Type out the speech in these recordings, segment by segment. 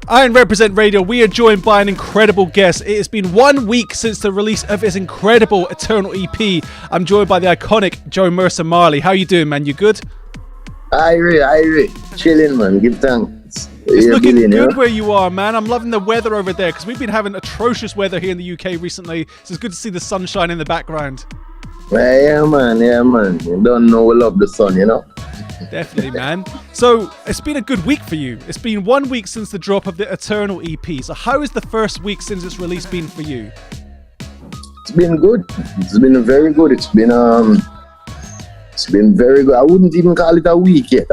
Iron Represent Radio, we are joined by an incredible guest. It has been 1 week since the release of his incredible Eternal EP. I'm joined by the iconic Joe Mersa Marley. How you doing, man? You good? Irie. Chilling, man. Give thanks. It's looking good where you are, man. I'm loving the weather over there because we've been having atrocious weather here in the UK recently. So it's good to see the sunshine in the background. Yeah, man. You don't know we love the sun, you know? Definitely, man. So it's been a good week for you. It's been 1 week since the drop of the Eternal EP. So how has the first week since its release been for you? It's been good. It's been very good. It's been very good. I wouldn't even call it a week yet.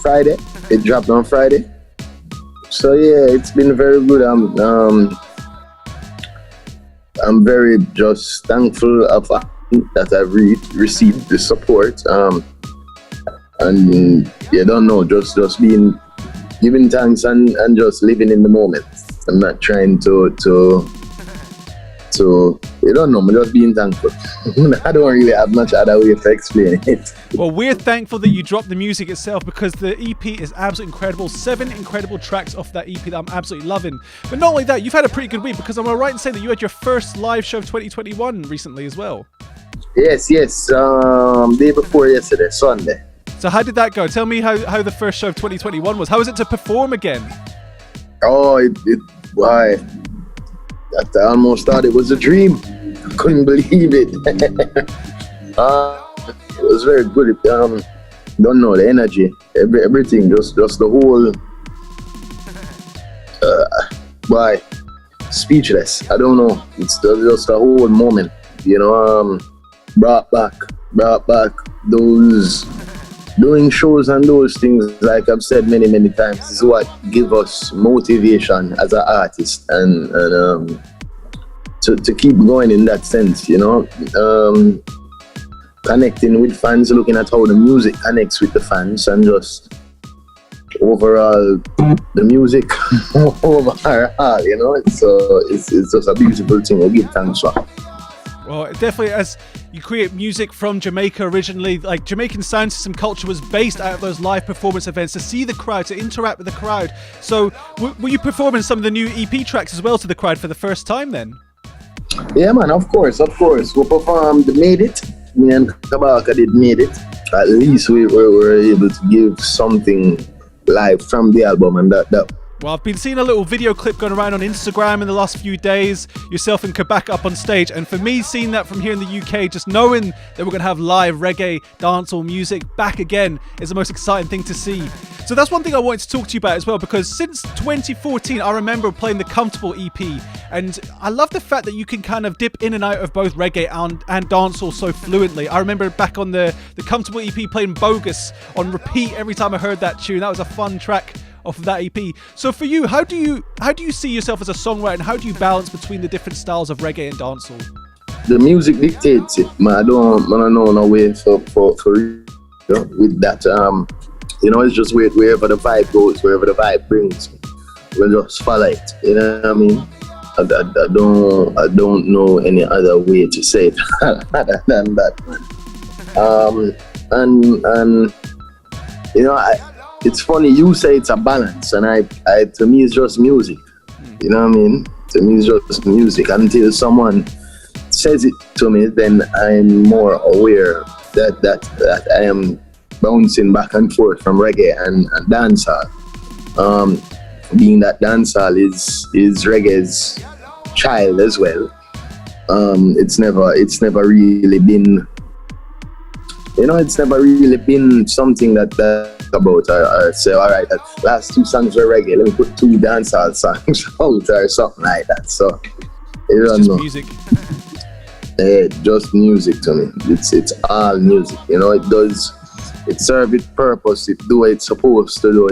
Friday. It dropped on Friday. So yeah, it's been very good. I'm very just thankful of that I've received the support. And you don't know, just being giving thanks and just living in the moment. I'm not trying to you don't know, I'm just being thankful. I don't really have much other way to explain it. Well, we're thankful that you dropped the music itself because the EP is absolutely incredible. 7 incredible tracks off that EP that I'm absolutely loving. But not only that, you've had a pretty good week because am I right in saying that you had your first live show of 2021 recently as well? Yes. Day before yesterday, Sunday. So how did that go? Tell me how the first show of 2021 was. How was it to perform again? Oh, why? I almost thought it was a dream. I couldn't believe it. It was very good. Don't know, the energy, everything, just the whole. Why? Speechless. I don't know. It's just the whole moment. You know, brought back those. Doing shows and those things, like I've said many times, is what give us motivation as an artist and to keep going in that sense, you know. Connecting with fans, looking at how the music connects with the fans, and just overall the music overall, you know. It's just a beautiful thing. We give thanks for. Well, definitely, as you create music from Jamaica originally, like Jamaican sound system culture was based out of those live performance events, to see the crowd, to interact with the crowd. So were you performing some of the new EP tracks as well to the crowd for the first time then? Yeah, man, of course. We performed Made It. Me and Kabaka did Made It. At least we were able to give something live from the album, and that. Well, I've been seeing a little video clip going around on Instagram in the last few days, yourself and Kabaka up on stage, and for me, seeing that from here in the UK, just knowing that we're going to have live reggae, dancehall music back again is the most exciting thing to see. So that's one thing I wanted to talk to you about as well, because since 2014, I remember playing the Comfortable EP, and I love the fact that you can kind of dip in and out of both reggae and dancehall so fluently. I remember back on the Comfortable EP playing Bogus on repeat every time I heard that tune. That was a fun track off of that EP. So for you, how do you see yourself as a songwriter, and how do you balance between the different styles of reggae and dancehall? The music dictates it, man. I don't know no way for you know, with that. You know, it's just wherever the vibe goes, wherever the vibe brings me, we'll just follow it. You know what I mean? I don't know any other way to say it other than that, man. And you know, it's funny, you say it's a balance, and I to me it's just music. You know what I mean? To me it's just music. Until someone says it to me, then I'm more aware that I am bouncing back and forth from reggae and dancehall. Being that dancehall is reggae's child as well. It's never really been, you know, it's never really been something that about I say, all right, that last 2 songs were reggae, let me put 2 dancehall songs out or something like that. So you don't know. Music. Just music to me. It's all music. You know, it serves its purpose. It do what it's supposed to do.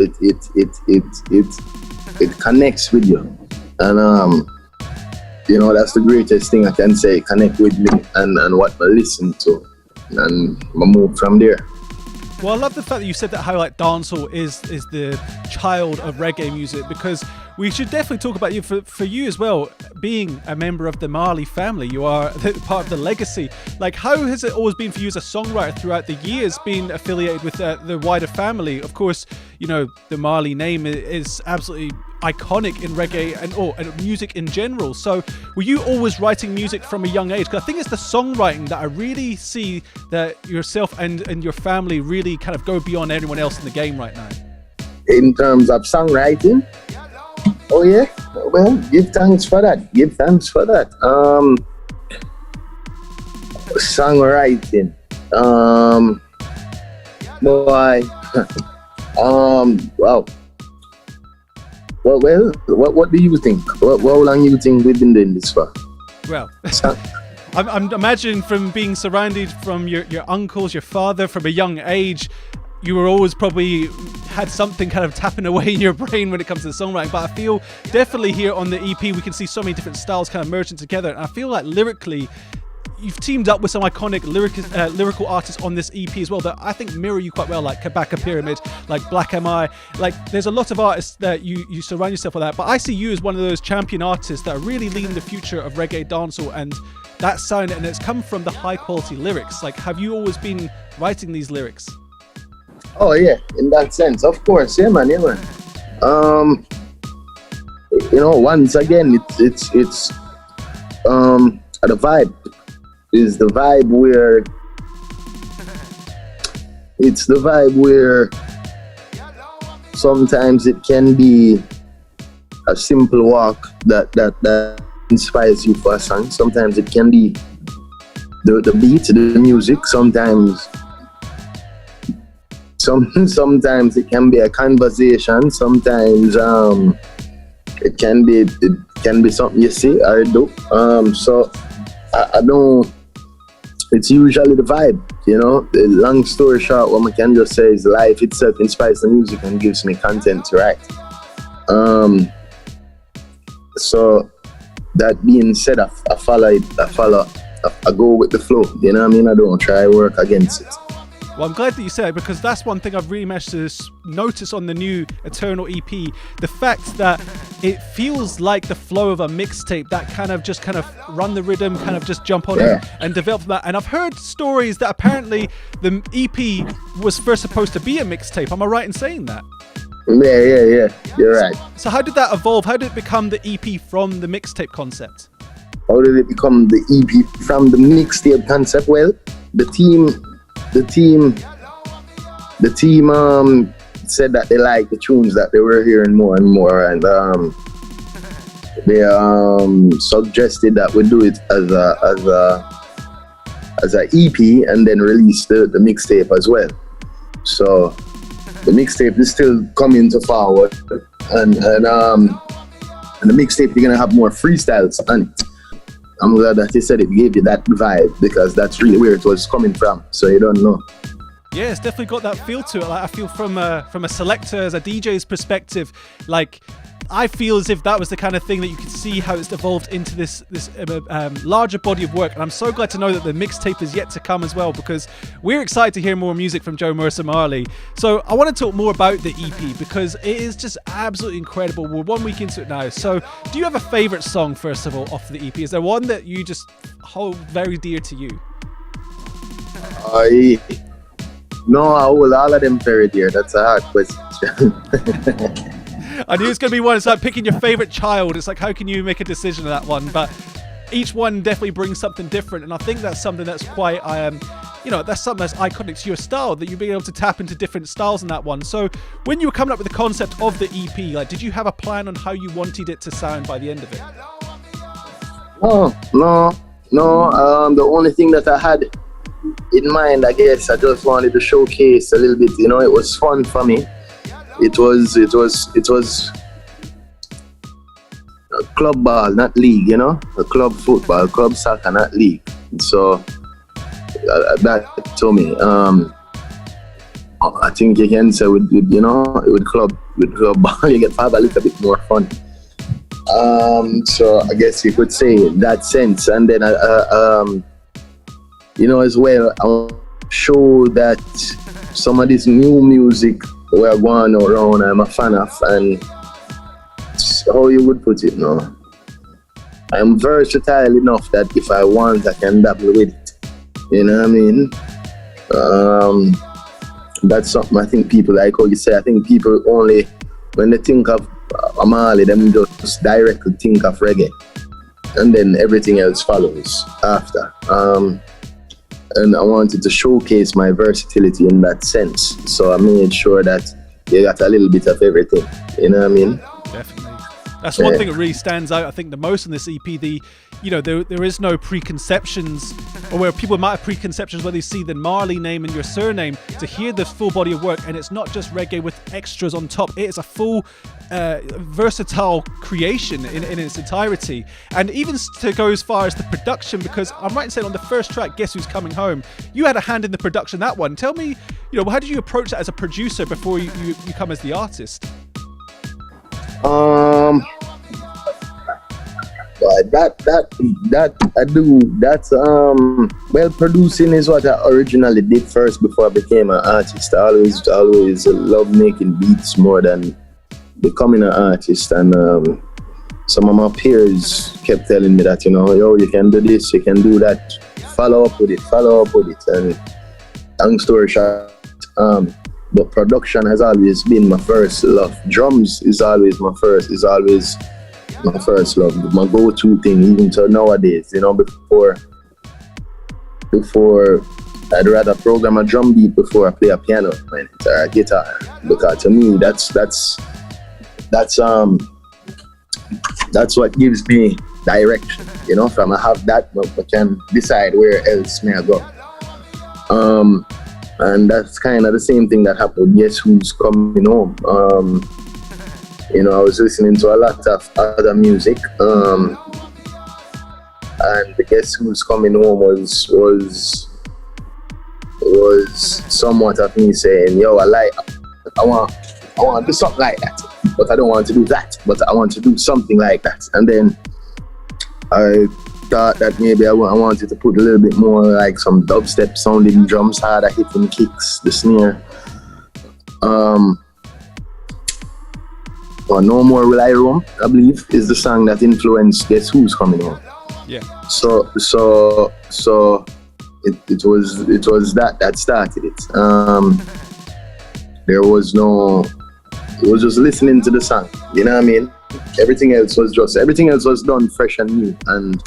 It connects with you, and you know, that's the greatest thing I can say. Connect with me and what I listen to, and I move from there. Well, I love the fact that you said that how like dancehall is the child of reggae music, because we should definitely talk about you for you as well, being a member of the Marley family. You are part of the legacy. Like, how has it always been for you as a songwriter throughout the years, being affiliated with the wider family? Of course, you know, the Marley name is absolutely iconic in reggae and music in general. So were you always writing music from a young age? Because I think it's the songwriting that I really see that yourself and your family really kind of go beyond everyone else in the game right now. In terms of songwriting, oh yeah, well, give thanks for that. Songwriting, boy, wow. Well, what do you think? How long you think we've been doing this for? Well, I'm imagining from being surrounded from your uncles, your father from a young age, you were always probably had something kind of tapping away in your brain when it comes to the songwriting. But I feel definitely here on the EP, we can see so many different styles kind of merging together. And I feel like lyrically, you've teamed up with some iconic lyrical artists on this EP as well that I think mirror you quite well, like Kabaka Pyramid, like Black M.I. Like, there's a lot of artists that you surround yourself with that. But I see you as one of those champion artists that are really leading the future of reggae dancehall and that sound, and it's come from the high quality lyrics. Like, have you always been writing these lyrics? Oh yeah, in that sense, of course, yeah man. You know, once again, it's the vibe is the vibe where sometimes it can be a simple walk that inspires you for a song. Sometimes it can be the beat, the music. Sometimes it can be a conversation. Sometimes it can be something you see or do. So I don't. It's usually the vibe, you know. The long story short, what I can just say is life itself inspires the music and gives me content to write. So that being said, I follow it. I go with the flow. You know what I mean? I don't try to work against it. Well, I'm glad that you said it, because that's one thing I've really managed to notice on the new Eternal EP. The fact that it feels like the flow of a mixtape, that kind of run the rhythm, kind of just jump on it and develop that. And I've heard stories that apparently the EP was first supposed to be a mixtape. Am I right in saying that? Yeah. You're right. So how did that evolve? How did it become the EP from the mixtape concept? How did it become the EP from the mixtape concept? Well, the team said that they liked the tunes that they were hearing more and more, and they suggested that we do it as a EP and then release the mixtape as well. So the mixtape is still coming to forward, and the mixtape you're gonna have more freestyles on it. I'm glad that you said it gave you that vibe, because that's really where it was coming from. So you don't know. Yeah, it's definitely got that feel to it. Like, I feel from a selector, as a DJ's perspective, like, I feel as if that was the kind of thing that you could see how it's evolved into this larger body of work. And I'm so glad to know that the mixtape is yet to come as well, because we're excited to hear more music from Joe Mersa Marley. So I want to talk more about the EP, because it is just absolutely incredible. We're 1 week into it now. So do you have a favourite song, first of all, off the EP? Is there one that you just hold very dear to you? No, I hold all of them very dear. That's a hard question. I knew it's going to be one. It's like picking your favourite child. It's like, how can you make a decision on that one? But each one definitely brings something different. And I think that's something that's quite, that's something that's iconic to your style, that you've been able to tap into different styles in that one. So when you were coming up with the concept of the EP, like, did you have a plan on how you wanted it to sound by the end of it? No. The only thing that I had in mind, I guess, I just wanted to showcase a little bit. You know, it was fun for me. It was a club ball, not league, you know, a club football, club soccer, not league. So that to me, I think you can say with club ball, you get to have a little bit more fun. So I guess you could say in that sense, and then as well, I'll show that some of this new music we're going around, I'm a fan of, and how you would put it, no. I'm versatile enough that if I want, I can dabble with it. You know what I mean? That's something I think people, like how you say, I think people only, when they think of Marley, them just directly think of reggae. And then everything else follows after. And I wanted to showcase my versatility in that sense. So I made sure that you got a little bit of everything. You know what I mean? Definitely. That's one thing that really stands out, I think, the most in this EP. There is no preconceptions, or where people might have preconceptions where they see the Marley name and your surname. To hear the full body of work, and it's not just reggae with extras on top. It is a full, versatile creation in its entirety. And even to go as far as the production, because I'm right in saying on the first track, Guess Who's Coming Home, you had a hand in the production of that one. Tell me, how did you approach that as a producer before you come as the artist? That I do. That's well, producing is what I originally did first before I became an artist. I always love making beats more than becoming an artist. And some of my peers kept telling me that, you can do this, you can do that. Follow up with it. And long story short, but production has always been my first love. Drums is always my first love, my go-to thing, even to nowadays. Before I'd rather program a drum beat before I play a piano or a guitar, because to me that's what gives me direction. From I have that, I can decide where else may I go. And that's kind of the same thing that happened. Guess Who's Coming Home? I was listening to a lot of other music, and the Guess Who's Coming Home was somewhat of me saying, I want to do something like that, but I don't want to do that, but I want to do something like that. And then I thought that maybe I wanted to put a little bit more like some dubstep sounding drums, harder hitting kicks, the snare. No More Will I Roam, I believe, is the song that influenced Guess Who's Coming Home. Yeah. So it was that started it. It was just listening to the song. You know what I mean? Everything else was done fresh and new and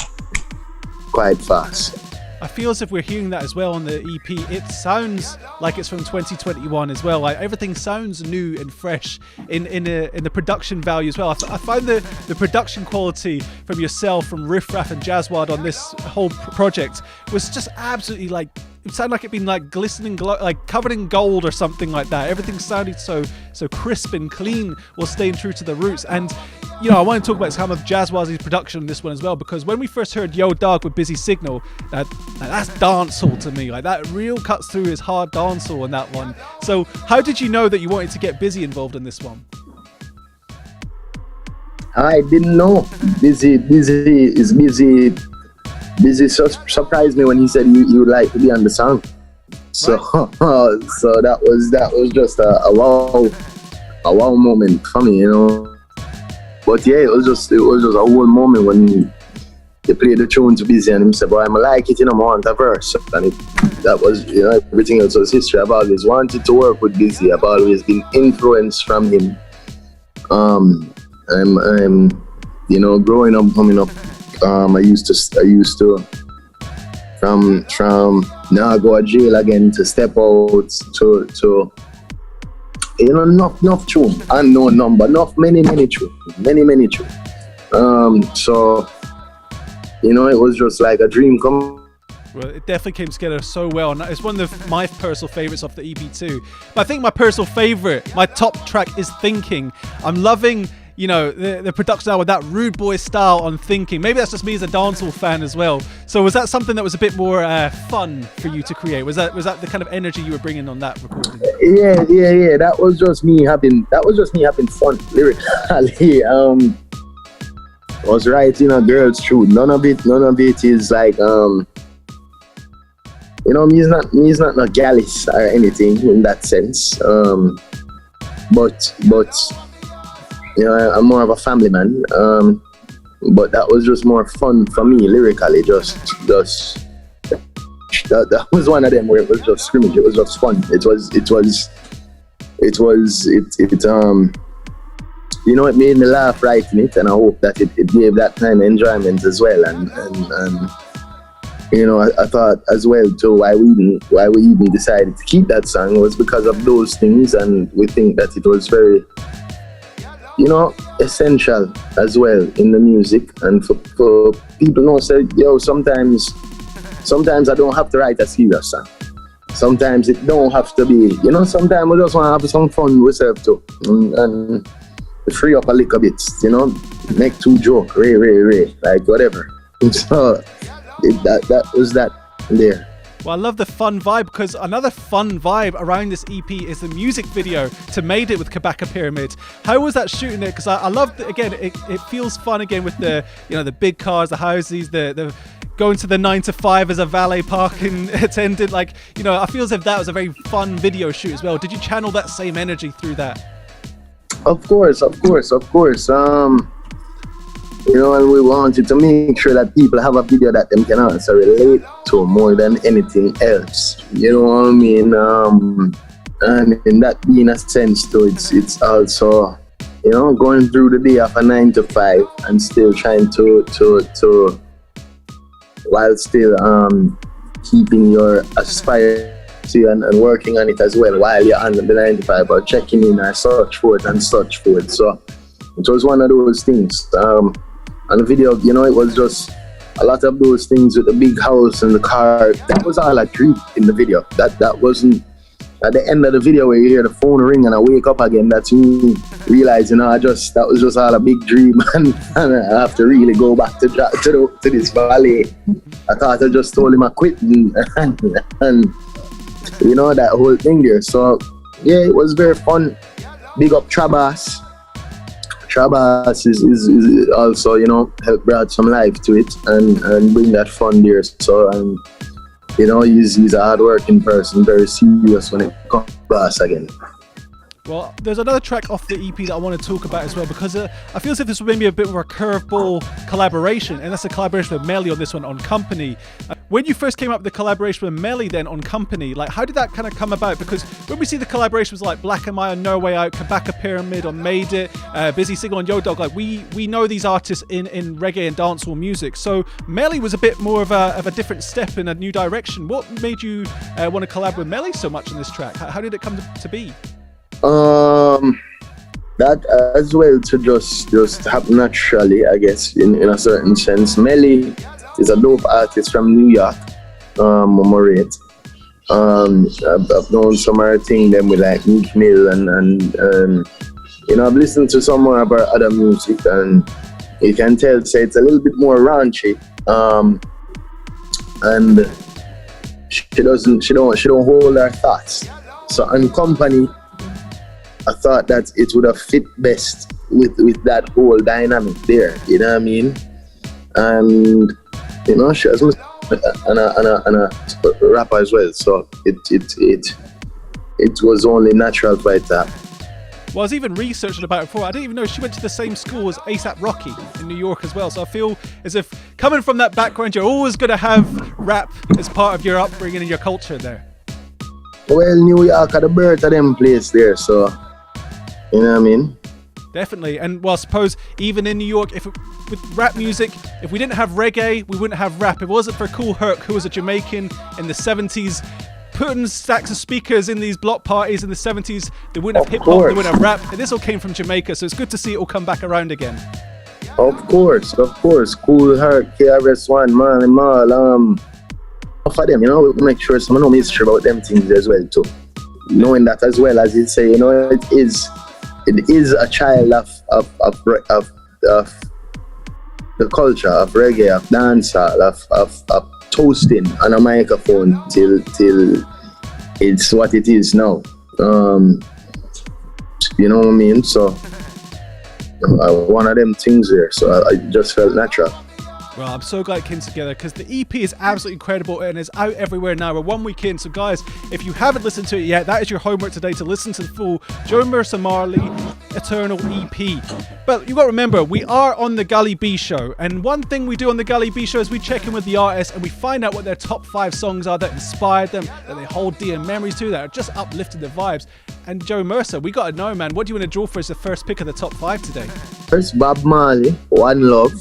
quite fast. I feel as if we're hearing that as well on the EP. It sounds like it's from 2021 as well. Like everything sounds new and fresh in the production value as well. I find the production quality from yourself, from Riff Raff and Jazzwad on this whole project was just absolutely like, it sounded like it'd been like glistening, like covered in gold or something like that. Everything sounded so crisp and clean while staying true to the roots. And I want to talk about some of Jazzwad's production on this one as well, because when we first heard Yo Dog with Busy Signal, that's dancehall to me. Like that real cuts through his hard dancehall on that one. So how did you know that you wanted to get Busy involved in this one? I didn't know. Busy surprised me when he said he would like to be on the song. So right. So that was just a wow moment for me, But yeah, it was just a whole moment when they played the tune to Busy and he said, "Boy, I like it, I want a verse." And that was, everything else was history. I've always wanted to work with Busy. I've always been influenced from him. I'm growing up, coming up. I used to from now go to jail again to step out to enough tune, unknown number, many tune. So it was just like a dream come. Well, it definitely came together so well, and it's one of my personal favourites off the EP too. But I think my personal favourite, my top track is Thinking. I'm loving the production now with that rude boy style on Thinking. Maybe that's just me as a dancehall fan as well. So was that something that was a bit more fun for you to create? Was that the kind of energy you were bringing on that recording? Yeah. That was just me having fun lyrically. I was writing a girl's truth. None of it is like me's not no gallus or anything in that sense. But you know, I'm more of a family man. But that was just more fun for me lyrically. Just that was one of them where it was just scrimmage. It was just fun. It you know, it made me laugh writing it, and I hope that it gave that kind of enjoyment as well. And you know, I thought as well too, why we even decided to keep that song was because of those things, and we think that it was very, you know, essential as well in the music. And for people know, say, yo, sometimes I don't have to write a serious song. Sometimes it don't have to be, you know, sometimes I just want to have some fun with myself too. And free up a little bit, you know, make two joke, ray, like whatever. So that was that there. Well, I love the fun vibe, because another fun vibe around this EP is the music video to Made It with Kabaka Pyramid. How was that shooting it? Because I love, again, it feels fun again with the, you know, the big cars, the houses, the going to the 9 to 5 as a valet parking attendant. Like, you know, I feel as if that was a very fun video shoot as well. Did you channel that same energy through that? Of course. You know, and we wanted to make sure that people have a video that them can also relate to more than anything else. You know what I mean? And in that being a sense too, it's also, you know, going through the day of a 9 to 5 and still trying to while still keeping your aspire and working on it as well while you're on the 9 to 5, or checking in and such forth. So it was one of those things. And the video, you know, it was just a lot of those things with the big house and the car. That was all a dream in the video. That wasn't at the end of the video where you hear the phone ring and I wake up again. That's me realizing, that was just all a big dream, and I have to really go back to this valley. I thought I just told him I quit and you know, that whole thing there. So yeah, it was very fun. Big up Trabas. Trabas is also, you know, help brought some life to it and bring that fun there. So, and you know, he's a hard-working person, very serious when it comes to bass again. Well, there's another track off the EP that I want to talk about as well, because I feel as if this was maybe a bit of a curveball collaboration, and that's a collaboration with Melly on this one, on Company. When you first came up with the collaboration with Melly then on Company, like, how did that kind of come about? Because when we see the collaborations like Black and Maya on No Way Out, Kabaka Pyramid on Made It, Busy Signal on Yo Dog, like we know these artists in reggae and dancehall music. So Melly was a bit more of a different step in a new direction. What made you want to collab with Melly so much on this track? How did it come to be? That as well to just happen naturally, I guess, in a certain sense. Melly is a dope artist from New York, Moret. I've known some of her thing them with like Meek Mill and you know, I've listened to some more of her other music, and you can tell, say it's a little bit more raunchy. And she don't hold her thoughts. So on Company, I thought that it would have fit best with that whole dynamic there, you know what I mean? And you know, she has a rapper as well, so it was only natural for it to happen. Well, I was even researching about it before. I didn't even know she went to the same school as A$AP Rocky in New York as well. So I feel as if coming from that background, you're always going to have rap as part of your upbringing and your culture there. Well, New York are the birth of them place there, so you know what I mean? Definitely. And well, I suppose even in New York, with rap music, if we didn't have reggae, we wouldn't have rap. If it wasn't for Kool Herc, who was a Jamaican in the 70s, putting stacks of speakers in these block parties in the 70s, they wouldn't have hip-hop, they wouldn't have rap. And this all came from Jamaica, so it's good to see it all come back around again. Of course. Kool Herc, KRS-One, Marley Marl, for them, you know, we make sure someone knows history about them things as well too. Knowing that as well, as you say, you know, it is a child of the culture, of reggae, of dancehall, of toasting on a microphone till it's what it is now. You know what I mean? So one of them things there. So I just felt natural. Well, I'm so glad it came together because the EP is absolutely incredible and is out everywhere now. We're 1 week in, so guys, if you haven't listened to it yet, that is your homework today, to listen to the full Joe Mersa Marley Eternal EP. But you've got to remember, we are on the Gully B show, and one thing we do on the Gully B show is we check in with the artists and we find out what their top 5 songs are that inspired them, that they hold dear memories to, that are just uplifting their vibes. And Joe Mersa, we got to know, man, what do you want to draw for as the first pick of the top 5 today? First, Bob Marley, One Love.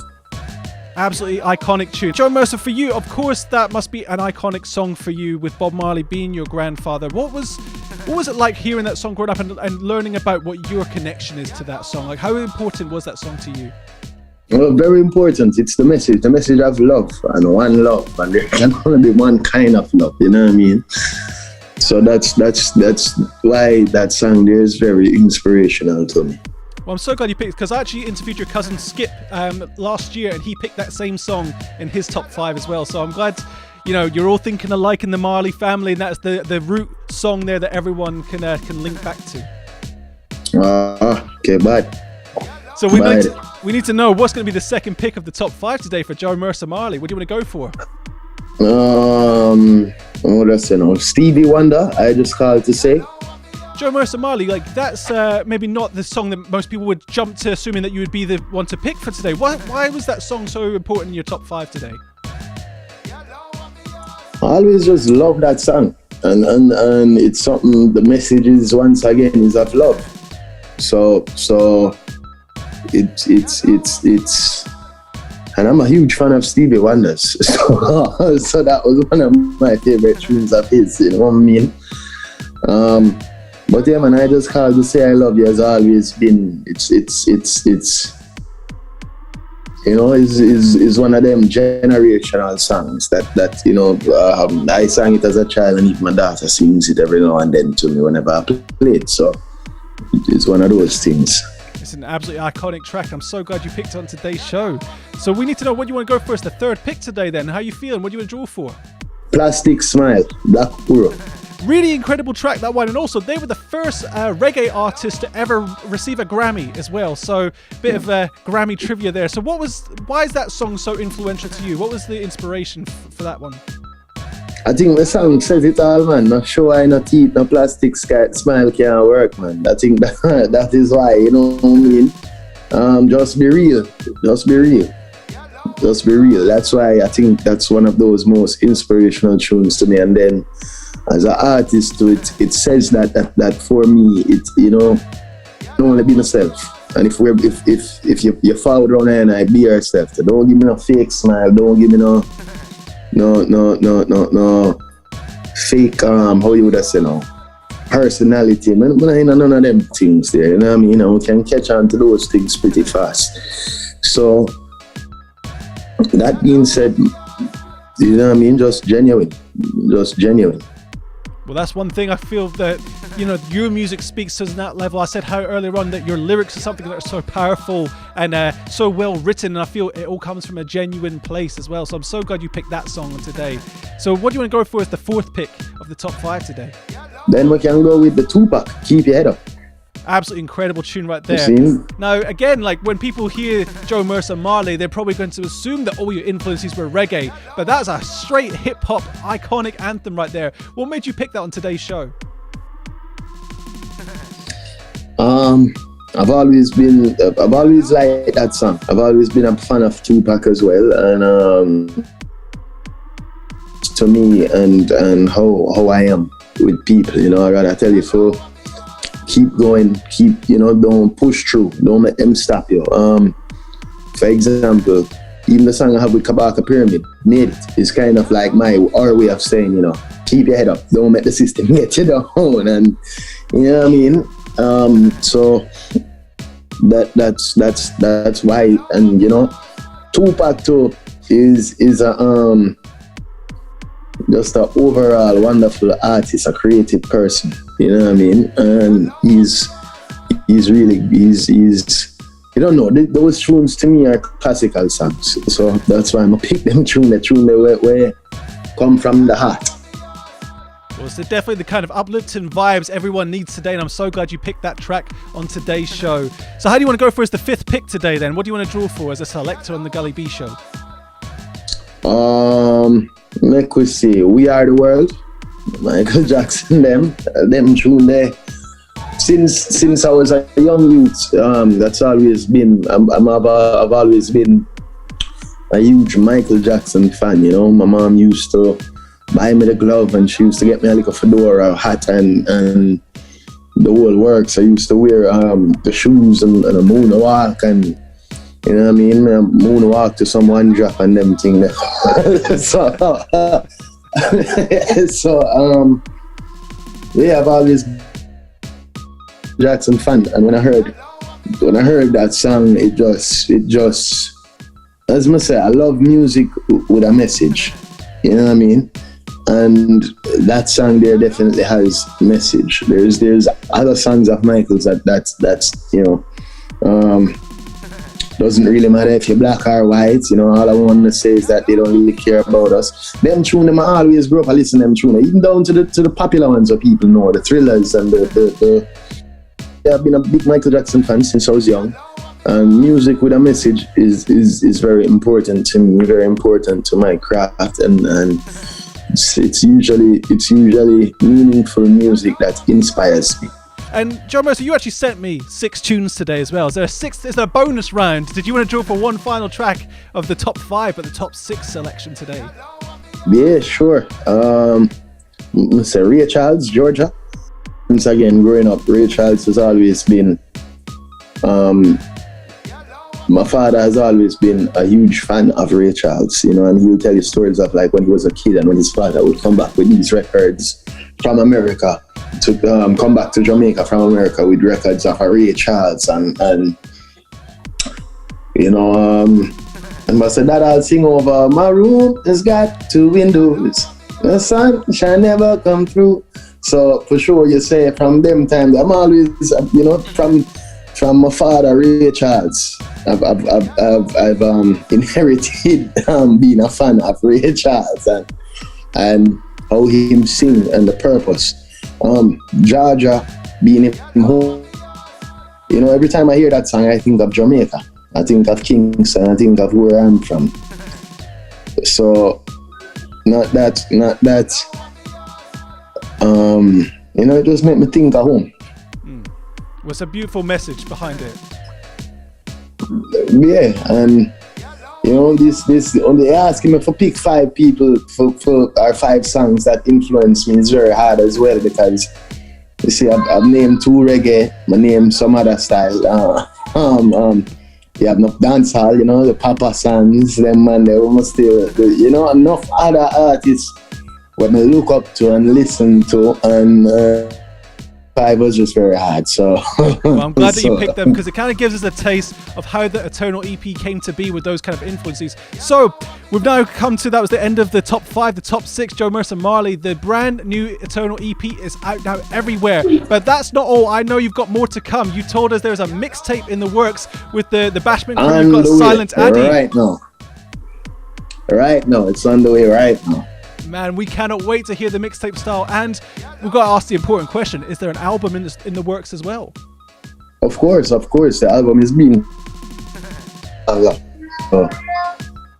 Absolutely iconic tune. Joe Mersa, for you, of course, that must be an iconic song for you, with Bob Marley being your grandfather. What was it like hearing that song growing up and learning about what your connection is to that song? Like, how important was that song to you? Well, very important. It's the message of love and one love, and there can only be one kind of love. You know what I mean? So that's why that song there is very inspirational to me. Well, I'm so glad you picked, because I actually interviewed your cousin Skip last year, and he picked that same song in his top 5 as well. So I'm glad, you're all thinking alike in the Marley family, and that's the root song there that everyone can link back to. Okay, bye. So we need to know what's going to be the second pick of the top 5 today for Joe Mersa Marley. What do you want to go for? Stevie Wonder, I just called to say. Joe Mersa Marley, like, that's maybe not the song that most people would jump to, assuming that you would be the one to pick for today. Why was that song so important in your top 5 today? I always just love that song, and it's something. The message is, once again, is of love. So it's, and I'm a huge fan of Stevie Wonder's. So that was one of my favorite tunes of his. You know what I mean? But yeah, man, I just called to say I love you has always been. It's is one of them generational songs that I sang it as a child, and even my daughter sings it every now and then to me whenever I play it. So it's one of those things. It's an absolutely iconic track. I'm so glad you picked it on today's show. So we need to know what you want to go for as the third pick today then. How you feeling? What do you want to draw for? Plastic Smile, Black Puro. Really incredible track, that one. And also, they were the first reggae artist to ever receive a Grammy as well. So, bit of Grammy trivia there. So why is that song so influential to you? What was the inspiration for that one? I think the song says it all, man. No show, I not eat, no plastic smile can't work, man. I think that is why, you know what I mean? Just be real. Just be real. Just be real. That's why I think that's one of those most inspirational tunes to me. And then, as an artist, it says that for me, don't only be myself. And if you fall down there and I be yourself, so don't give me no fake smile, don't give me no fake how you would have said personality. Man, none of them things there. You know what I mean? We can catch on to those things pretty fast. So that being said, you know what I mean? Just genuine. Well, that's one thing I feel that, your music speaks to that level. I said how earlier on that your lyrics are something that are so powerful and so well written, and I feel it all comes from a genuine place as well. So I'm so glad you picked that song today. So what do you want to go for as the fourth pick of the top 5 today? Then we can go with the Tupac, Keep Your Head Up. Absolutely incredible tune right there. Now, again, like when people hear Joe Mersa Marley, they're probably going to assume that all your influences were reggae, but that's a straight hip-hop iconic anthem right there. What made you pick that on today's show? I've always liked that song. I've always been a fan of Tupac as well, and to me and how I am with people, I rather tell you for. Keep going, don't push through, don't let them stop you. For example, even the song I have with Kabaka Pyramid, Made It, is kind of like our way of saying, keep your head up, don't let the system get you down, and you know what I mean? So that's why, and Tupac too is a just an overall wonderful artist, a creative person, you know what I mean? And he's those tunes to me are classical songs. So that's why I'm gonna pick them tune where come from the heart. Well, it's definitely the kind of uplifting vibes everyone needs today, and I'm so glad you picked that track on today's show. So how do you want to go for as the fifth pick today then? What do you want to draw for as a selector on the Gully B show? Make we see. We Are the World. Michael Jackson, them tune there. Since I was a young youth, that's always been. I've always been a huge Michael Jackson fan. You know, my mom used to buy me the glove, and she used to get me a little fedora, hat, and the whole works. I used to wear the shoes and a moonwalk, and you know what I mean, moonwalk to some one drop and them thing. So yeah, I've always been a Jackson fan, and when I heard that song, it just, as I say, I love music with a message. You know what I mean? And that song there definitely has message. There's other songs of Michael's that's you know, doesn't really matter if you're black or white. You know, all I want to say is that they don't really care about us. Them tune, them I always grew up I listen to them tune, even down to the popular ones that people know, the Thrillers and the yeah, I've been a big Michael Jackson fan since I was young. And music with a message is very important to me, very important to my craft, and it's usually meaningful music that inspires me. And Joe Mersa, you actually sent me 6 tunes today as well. Is there a bonus round? Did you want to draw for one final track of the top 5 but the top 6 selection today? Yeah, sure. Let's say Ray Charles, Georgia. Once again, growing up, Ray Charles has always been my father has always been a huge fan of Ray Charles, you know, and he'll tell you stories of like when he was a kid and when his father would come back with these records from America to come back to Jamaica from America with records of Ray Charles and you know, and I said that I'll sing over, my room has got 2 windows, the sun shall never come through. So for sure, you say from them times, I'm always, you know, from my father, Ray Charles. I've inherited being a fan of Ray Charles and how him sing and the purpose. Georgia being him home. You know, every time I hear that song, I think of Jamaica. I think of Kingston. I think of where I'm from. So, not that. You know, it just made me think of home. What's a beautiful message behind it? Yeah, and you know, this only asking me for pick 5 people for our 5 songs that influence me is very hard as well, because you see, I've named 2 reggae, I named some other style. You have enough dancehall, you know, the Papa songs, them man, they almost still, you know, enough other artists when I look up to and listen to, and 5 was just very hard. So well, I'm glad that you picked them, because it kind of gives us a taste of how the Eternal EP came to be with those kind of influences. So we've now come to, that was the end of the top 5, the top 6. Joe Mersa Marley, the brand new Eternal EP is out now everywhere. But that's not all. I know you've got more to come. You told us there's a mixtape in the works with the Bashment crew. You've got Silent Addy. Right now, it's on the way right now. Man, we cannot wait to hear the mixtape style, and we've got to ask the important question: is there an album in the works as well? Of course, the album is being.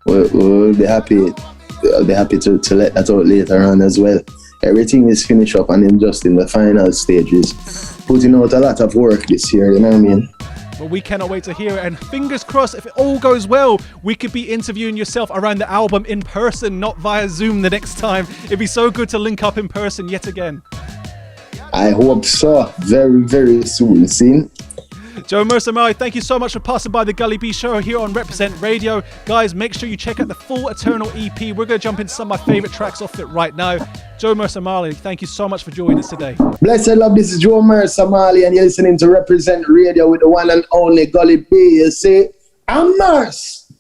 We'll be happy. I'll be happy to let that out later on as well. Everything is finished up, and then just in the final stages, putting out a lot of work this year. You know what I mean? Well, we cannot wait to hear it, and fingers crossed, if it all goes well, we could be interviewing yourself around the album in person, not via Zoom the next time. It'd be so good to link up in person yet again. I hope so. Very, very soon. See? Joe Mersa Marley, thank you so much for passing by the Gully B show here on Represent Radio. Guys, make sure you check out the full Eternal EP. We're going to jump into some of my favourite tracks off it right now. Joe Mersa Marley, thank you so much for joining us today. Blessed love, this is Joe Mersa Marley, and you're listening to Represent Radio with the one and only Gully B. You see, I'm Mersa.